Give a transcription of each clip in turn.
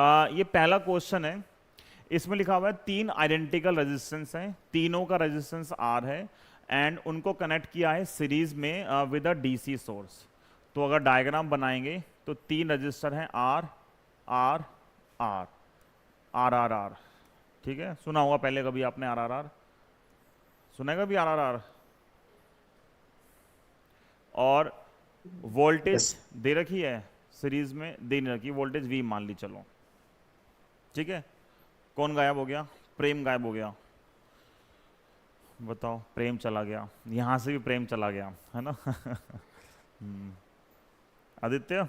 ये पहला क्वेश्चन है, इसमें लिखा हुआ है 3 आइडेंटिकल रेजिस्टेंस हैं, तीनों का रेजिस्टेंस R है एंड उनको कनेक्ट किया है सीरीज में विद अ डीसी सोर्स। तो अगर डायग्राम बनाएंगे तो 3 रजिस्टर हैं R R R R R R, ठीक है। सुना होगा पहले कभी आपने R R R, सुना है कभी R R R? और वोल्टेज यस। दे रखी है सीरीज में, दे नहीं रखी, वोल्टेज V मान ली चलो, ठीक है। कौन गायब हो गया? प्रेम गायब हो गया। बताओ, प्रेम चला गया, यहां से भी प्रेम चला गया, है ना? आदित्य,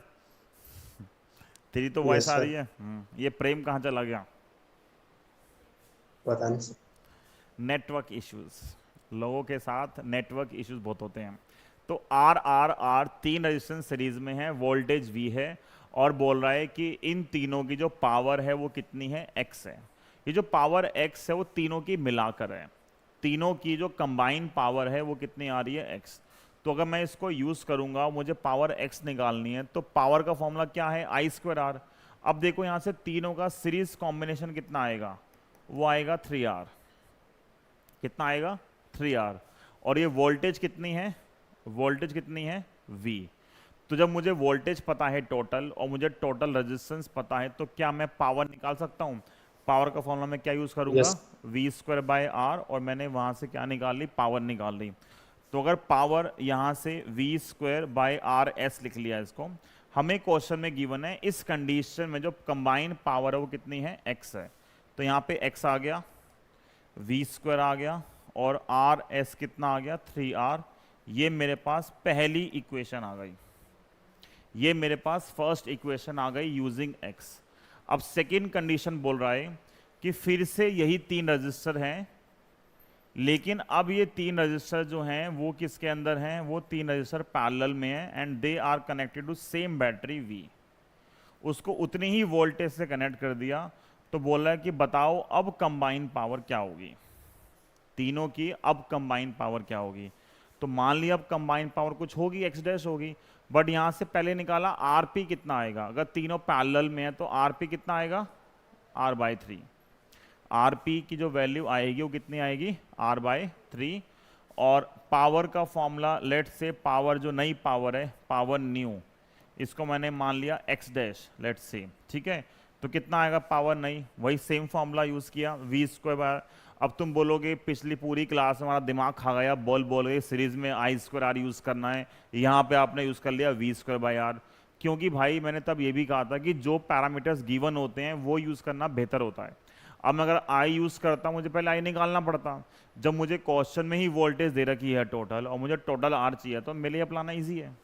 तेरी तो वॉइस यस आ रही सर। है। ये प्रेम कहाँ चला गया? पता नहीं सर। नेटवर्क इश्यूज, लोगों के साथ नेटवर्क इश्यूज बहुत होते हैं। तो R R R 3 resistance series में है, वोल्टेज वी है, और बोल रहा है कि इन तीनों की जो पावर है वो कितनी है? एक्स है। ये जो पावर एक्स है वो तीनों की मिलाकर है, तीनों की जो कंबाइन पावर है वो कितनी आ रही है? एक्स। तो अगर मैं इसको यूज करूंगा, मुझे पावर एक्स निकालनी है, तो पावर का फॉर्मूला क्या है? आई स्क्वायर आर। अब देखो यहां से तीनों का सीरीज कॉम्बिनेशन कितना आएगा? वो आएगा 3R। कितना आएगा? 3R। और ये वोल्टेज कितनी है? वोल्टेज कितनी है? V। तो जब मुझे वोल्टेज पता है टोटल, और मुझे टोटल रेजिस्टेंस पता है, तो क्या मैं पावर निकाल सकता हूं? पावर का फॉर्मूला मैं क्या यूज करूंगा? यस। V²/R, और मैंने वहां से क्या निकाल ली? पावर निकाल ली। तो अगर पावर यहां से V²/RS लिख लिया इसको, हमें क्वेश्चन में गिवन है इस कंडीशन में जो कंबाइन पावर है वो कितनी है? X है। तो यहाँ पे X आ गया, V² आ गया, और RS कितना आ गया? 3R। ये मेरे पास पहली इक्वेशन आ गई, ये मेरे पास फर्स्ट इक्वेशन आ गई यूजिंग X। अब सेकेंड कंडीशन बोल रहा है कि फिर से यही 3 रजिस्टर हैं, लेकिन अब ये 3 रजिस्टर जो हैं वो किसके अंदर हैं? वो 3 रजिस्टर पैरेलल में हैं and they are connected to same battery V। उसको उतनी ही वोल्टेज से कनेक्ट कर दिया। तो बोल रहा है कि बताओ अब कंबाइन पावर क्या होगी, तीनों की अब कंबाइन पावर क्या होगी। तो मान लिया अब कंबाइन पावर कुछ होगी, एक्स डैश होगी, बट यहां से पहले निकाला आरपी कितना आएगा। अगर तीनों पैरेलल में है तो आरपी कितना आएगा? R/3। आरपी की जो वैल्यू आएगी वो कितनी आएगी? R/3। और पावर का फॉर्मूला, लेट से पावर जो नई पावर है, पावर न्यू, इसको मैंने मान लिया एक्स डैश, लेट से, ठीक है। तो कितना आएगा पावर नई? वही सेम फॉर्मूला यूज किया, V²। अब तुम बोलोगे पिछली पूरी क्लास में हमारा दिमाग खा गया, बोल गए सीरीज में I²R यूज करना है, यहाँ पे आपने यूज कर लिया V²/R। क्योंकि भाई मैंने तब ये भी कहा था कि जो पैरामीटर्स गिवन होते हैं वो यूज करना बेहतर होता है। अब मैं अगर आई यूज करता, मुझे पहले आई निकालना पड़ता। जब मुझे क्वेश्चन में ही वोल्टेज दे रखी है टोटल, और मुझे टोटल आर चाहिए, तो मेरे लिए अप्लाना ईजी है।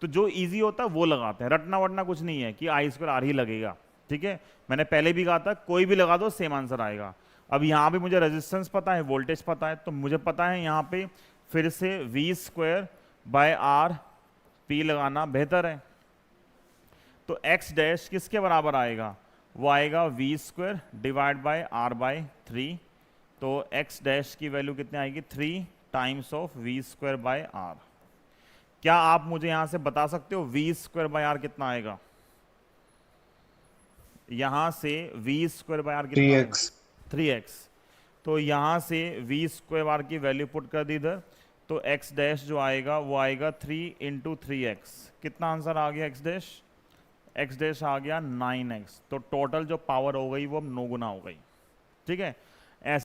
तो जो इजी होता है वो लगाते हैं, रटना वटना कुछ नहीं है कि I²R ही लगेगा, ठीक है। मैंने पहले भी कहा था कोई भी लगा दो सेम आंसर आएगा। अब यहाँ पे मुझे रेजिस्टेंस पता है, वोल्टेज पता है, तो मुझे पता है यहाँ पे फिर से V²/R P लगाना बेहतर है। तो एक्स डैश किसके बराबर आएगा? वो आएगा V² डिवाइड बाय R/3। तो एक्स डैश की वैल्यू कितनी आएगी? 3 टाइम्स ऑफ V²/R। क्या आप मुझे यहां से बता सकते हो V²/R कितना आएगा? यहां से V²/R कितना आएगा? 3x। 3x। तो यहां से V²/R की वैल्यू पुट कर दी इधर, तो x डैश जो आएगा वो आएगा 3 × 3x। कितना आंसर आ गया? x डैश, x डैश आ गया 9x। तो टोटल जो पावर हो गई वो 9 गुना हो गई, ठीक है।